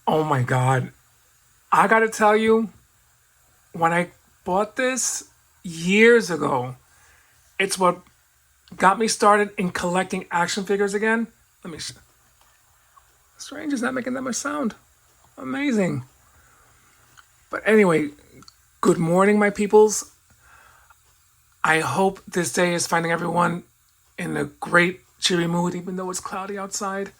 Oh my God. I gotta tell you, when I bought this years ago, it's what got me started in collecting action figures again. Let me. Strange is not making that much sound. Amazing. But anyway, good morning, my peoples. I hope this day is finding everyone in a great, cheery mood, even though it's cloudy outside.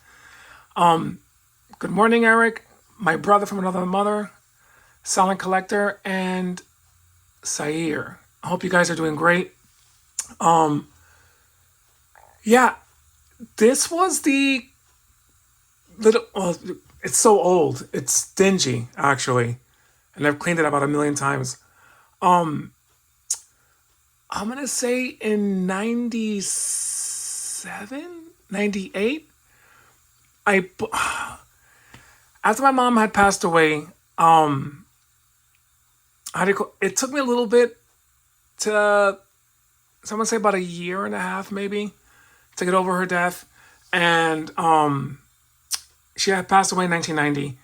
Good morning, Eric, my brother from another mother, silent collector, and Sair. I hope you guys are doing great. Yeah, this was the little. Well, it's so old. It's dingy, actually, and I've cleaned it about a million times. I'm gonna say in 97, 98. I after my mom had passed away, it took me a little bit to, someone say about a year and a half maybe, to get over her death, and she had passed away in 1990,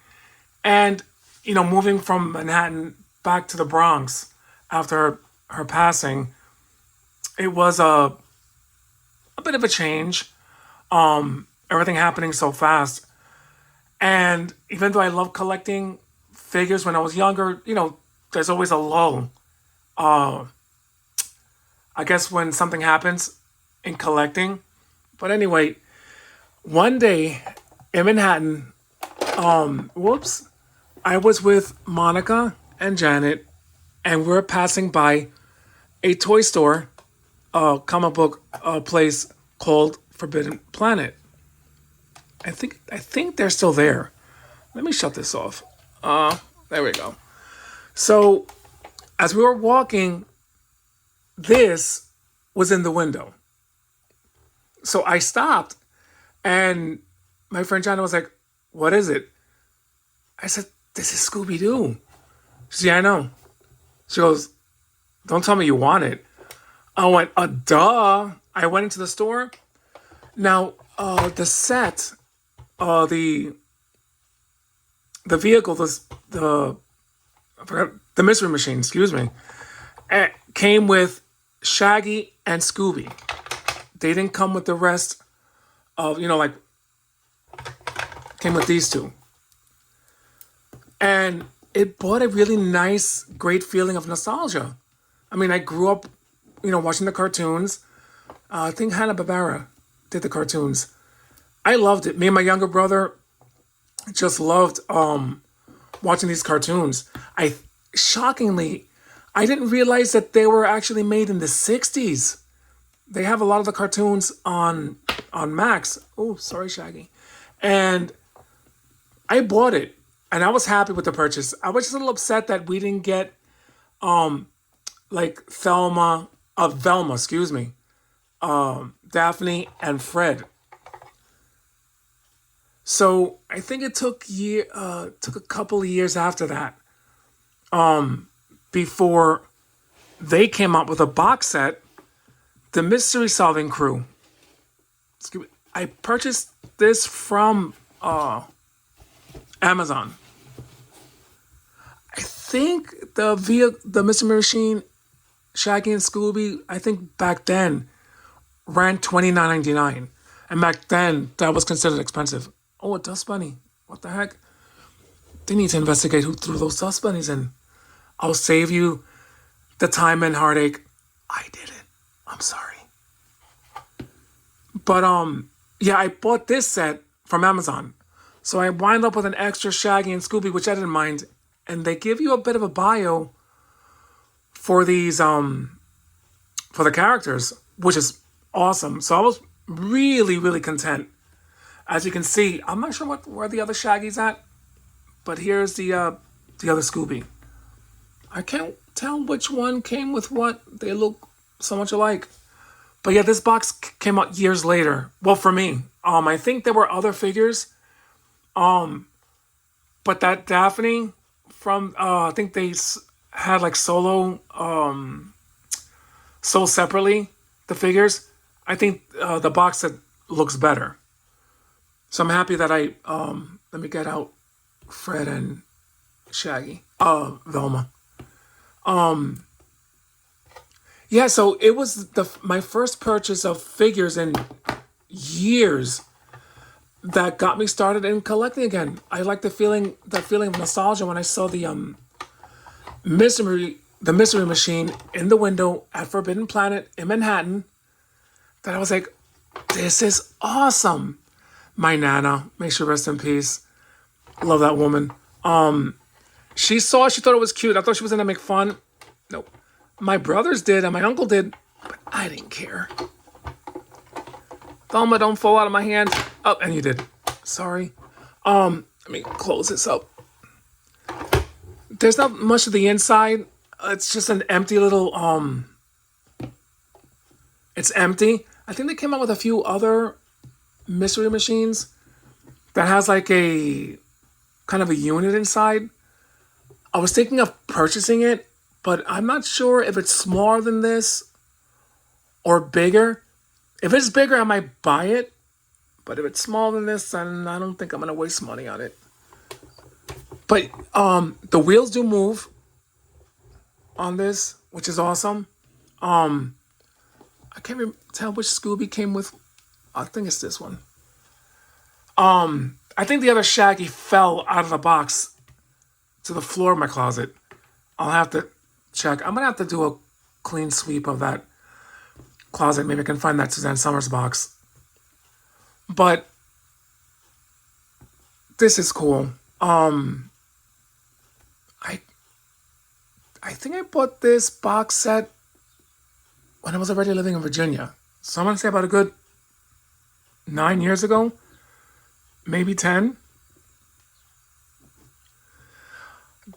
and moving from Manhattan back to the Bronx after her passing, it was a bit of a change. Everything happening so fast, and even though I love collecting figures when I was younger, there's always a lull. I guess when something happens in collecting. But anyway, one day in Manhattan, whoops, I was with Monica and Janet, and we were passing by a toy store, comic book place called Forbidden Planet. I think they're still there. Let me shut this off. There we go. So as we were walking, this was in the window. So I stopped, and my friend Jana was like, "What is it?" I said, "This is Scooby Doo." She said, "Yeah, I know." She goes, "Don't tell me you want it." I went, duh." I went into the store. Now, the set, the vehicle, I forgot, the mystery machine, excuse me, came with Shaggy and Scooby. They didn't come with the rest of, like, came with these two. And it brought a really nice, great feeling of nostalgia. I mean, I grew up, watching the cartoons. I think Hanna-Barbera did the cartoons. I loved it. Me and my younger brother just loved watching these cartoons. Shockingly, I didn't realize that they were actually made in the 60s. They have a lot of the cartoons on Max. Oh, sorry, Shaggy. And I bought it, and I was happy with the purchase. I was just a little upset that we didn't get like Velma, excuse me, Daphne and Fred. So I think it took a couple of years after that before they came up with a box set, The Mystery Solving Crew. Excuse me. I purchased this from Amazon. I think the Mystery Machine, Shaggy and Scooby, I think back then ran $29.99, and back then that was considered expensive. Oh, a dust bunny! What the heck? They need to investigate who threw those dust bunnies in. I'll save you the time and heartache. I did it. I'm sorry. But yeah, I bought this set from Amazon. So I wind up with an extra Shaggy and Scooby, which I didn't mind. And they give you a bit of a bio for these for the characters, which is awesome. So I was really, really content. As you can see, I'm not sure where the other Shaggy's at, but here's the other Scooby. I can't tell which one came with what. They look so much alike. But yeah, this box came out years later. Well, for me, I think there were other figures, but that Daphne from I think they had like sold separately the figures. I think the box set looks better. So I'm happy that I let me get out Fred and Shaggy. Velma. Yeah, so it was my first purchase of figures in years that got me started in collecting again. I like that feeling of nostalgia when I saw the mystery machine in the window at Forbidden Planet in Manhattan. That I was like, this is awesome. My Nana, may she rest in peace. Love that woman. She thought it was cute. I thought she was gonna make fun. Nope. My brothers did and my uncle did, but I didn't care. Thelma, don't fall out of my hand. Oh, and you did. Sorry. Let me close this up. There's not much of the inside. It's just an empty little it's empty. I think they came out with a few other mystery machines that has like a kind of a unit inside. I was thinking of purchasing it, but I'm not sure if it's smaller than this or bigger. If it's bigger, I might buy it. But if it's smaller than this, then I don't think I'm gonna waste money on it. But the wheels do move on this, which is awesome. I can't tell which Scooby came with. I think it's this one. I think the other Shaggy fell out of the box to the floor of my closet. I'll have to check. I'm gonna have to do a clean sweep of that closet. Maybe I can find that Suzanne Summers box. But this is cool. I I think I bought this box set when I was already living in Virginia. So I'm gonna say about a good 9 years ago, maybe 10.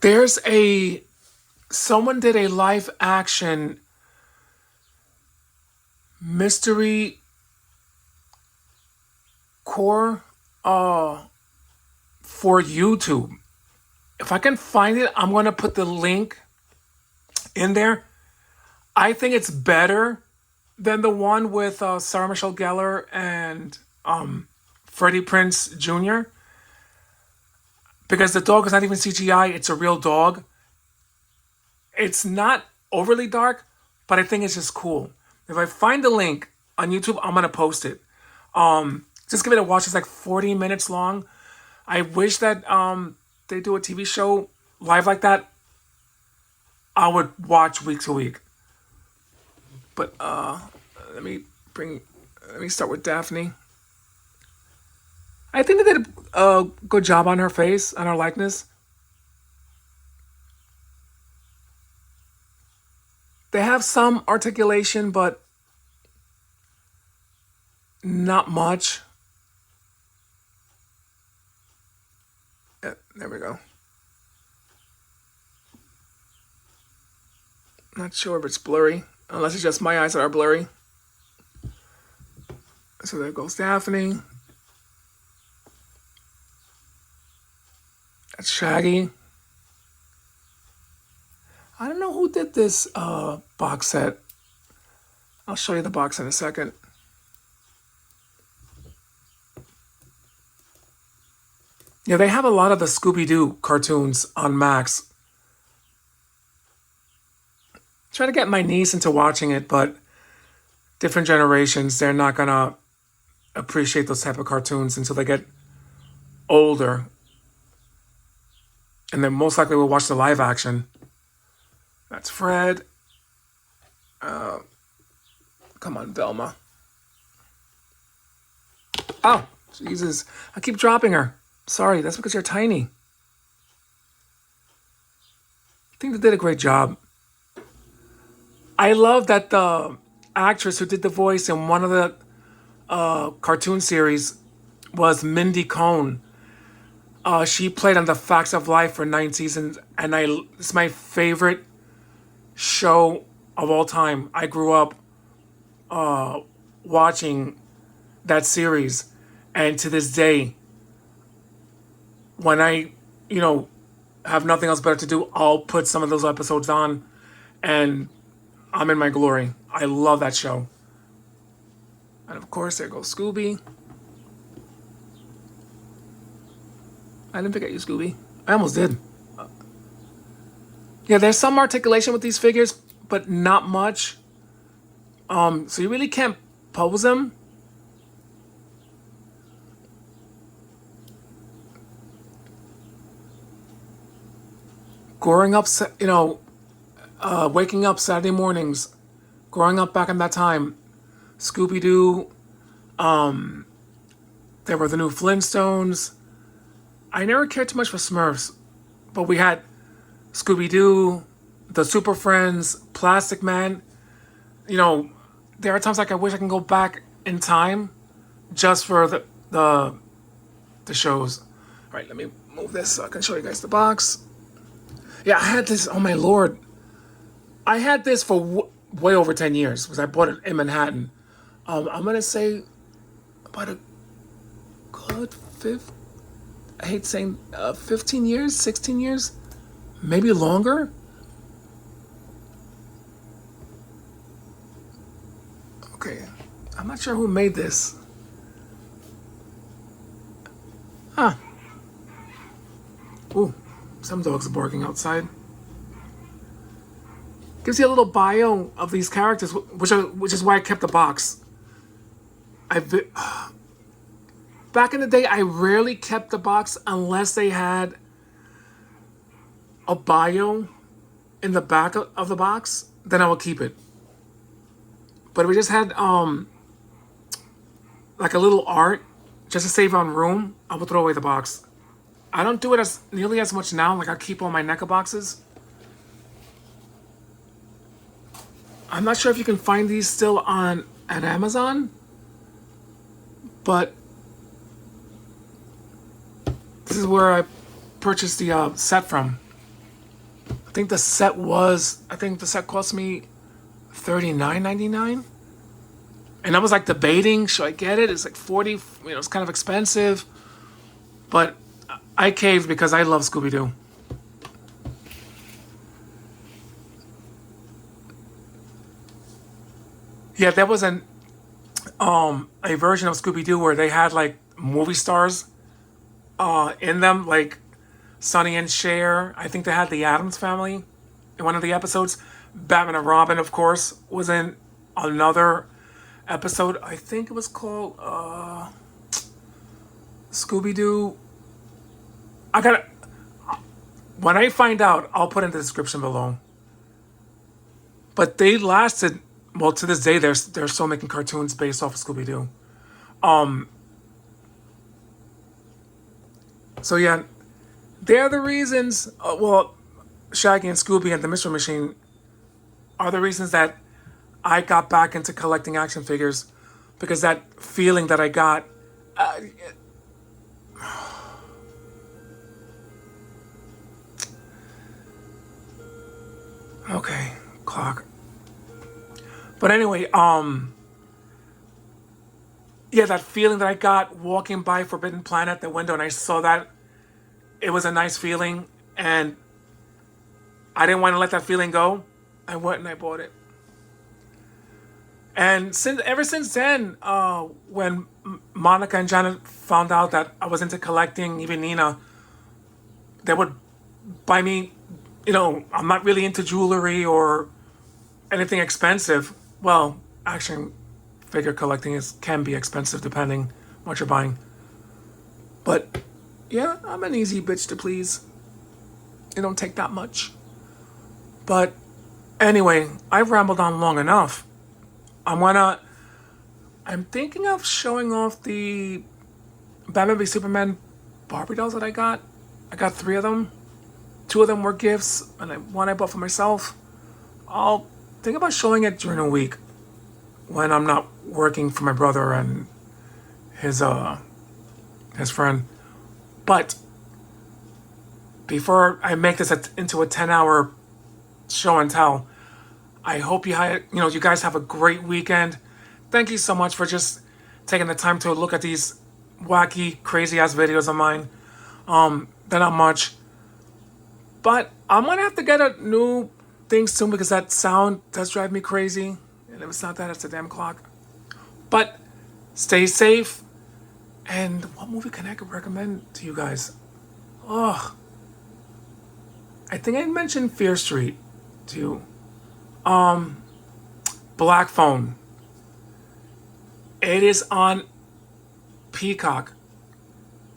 There's someone did a live action mystery core for YouTube. If I can find it, I'm gonna put the link in there. I think it's better than the one with Sarah Michelle Gellar and Freddie Prinze Jr. Because the dog is not even CGI, it's a real dog. It's not overly dark, but I think it's just cool. If I find the link on YouTube, I'm gonna post it. Just give it a watch. It's like 40 minutes long. I wish that they do a TV show live like that. I would watch week to week. But let me start with Daphne. I think they did a good job on her face, on her likeness. They have some articulation, but not much. There we go. Not sure if it's blurry, unless it's just my eyes that are blurry. So there goes Daphne. That's Shaggy. I don't know who did this box set. I'll show you the box in a second. Yeah, they have a lot of the Scooby-Doo cartoons on Max. Try to get my niece into watching it, but different generations, they're not gonna appreciate those type of cartoons until they get older. And then most likely we'll watch the live action. That's Fred. Come on, Velma. Oh, Jesus. I keep dropping her. Sorry, that's because you're tiny. I think they did a great job. I love that the actress who did the voice in one of the cartoon series was Mindy Cohn. She played on The Facts of Life for 9 seasons, and it's my favorite show of all time. I grew up watching that series, and to this day, when I, have nothing else better to do, I'll put some of those episodes on, and I'm in my glory. I love that show. And of course, there goes Scooby. I didn't forget you, Scooby. I almost did. Yeah, there's some articulation with these figures, but not much. So you really can't pose them. Growing up, waking up Saturday mornings, growing up back in that time, Scooby Doo, there were the new Flintstones. I never cared too much for Smurfs, but we had Scooby Doo, the Super Friends, Plastic Man. You know, there are times like I wish I can go back in time just for the shows. All right, let me move this so I can show you guys the box. Yeah, I had this. Oh my lord, I had this for way over 10 years because I bought it in Manhattan. I'm gonna say about a good fifth. I hate saying 15 years, 16 years, maybe longer. Okay, I'm not sure who made this. Huh. Ooh, some dogs are barking outside. Gives you a little bio of these characters, which is why I kept the box. I back in the day, I rarely kept the box unless they had a bio in the back of the box. Then I would keep it. But if we just had like a little art just to save on room, I would throw away the box. I don't do it as nearly as much now. Like I keep all my NECA boxes. I'm not sure if you can find these still on at Amazon, but this is where I purchased the set from. I think the set cost me $39.99. And I was like debating, should I get it? It's like 40, it's kind of expensive. But I caved because I love Scooby Doo. Yeah, there was a version of Scooby Doo where they had like movie stars in them, like Sonny and Cher. I think they had the Addams Family in one of the episodes. Batman and Robin, of course, was in another episode. I think it was called Scooby Doo. I gotta. When I find out, I'll put in the description below. But they lasted. Well, to this day, they're still making cartoons based off of Scooby Doo. So yeah, they're the reasons. Well, Shaggy and Scooby and the Mystery Machine are the reasons that I got back into collecting action figures, because that feeling that I got. Uh, okay, clock. But anyway, yeah, that feeling that I got walking by Forbidden Planet, the window, and I saw that, it was a nice feeling, and I didn't want to let that feeling go. I went and I bought it. And ever since then, when Monica and Janet found out that I was into collecting, even Nina, they would buy me. I'm not really into jewelry or anything expensive. Well, action figure collecting can be expensive depending what you're buying. But yeah, I'm an easy bitch to please. It don't take that much. But anyway, I've rambled on long enough. I'm thinking of showing off the Batman v Superman Barbie dolls that I got. I got 3 of them. 2 of them were gifts, and one I bought for myself. I'll think about showing it during a week when I'm not working for my brother and his friend. But before I make this into a 10-hour show and tell, I hope you guys have a great weekend. Thank you so much for just taking the time to look at these wacky, crazy ass videos of mine. They're not much, but I'm gonna have to get a new thing soon because that sound does drive me crazy. And if it's not that, it's a damn clock. But stay safe. And what movie can I recommend to you guys? Oh, I think I mentioned Fear Street to you. Black Phone. It is on Peacock.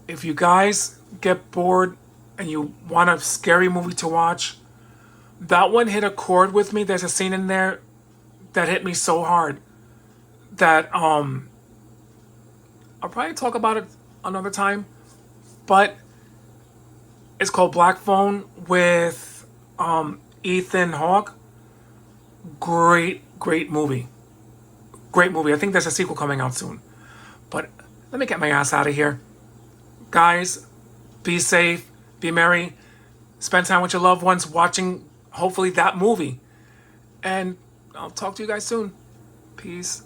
If you guys get bored and you want a scary movie to watch, that one hit a chord with me. There's a scene in there that hit me so hard that I'll probably talk about it another time. But it's called Black Phone with Ethan Hawke. Great movie. Great movie. I think there's a sequel coming out soon. But let me get my ass out of here. Guys, be safe, be merry, spend time with your loved ones watching, hopefully, that movie. And I'll talk to you guys soon. Peace.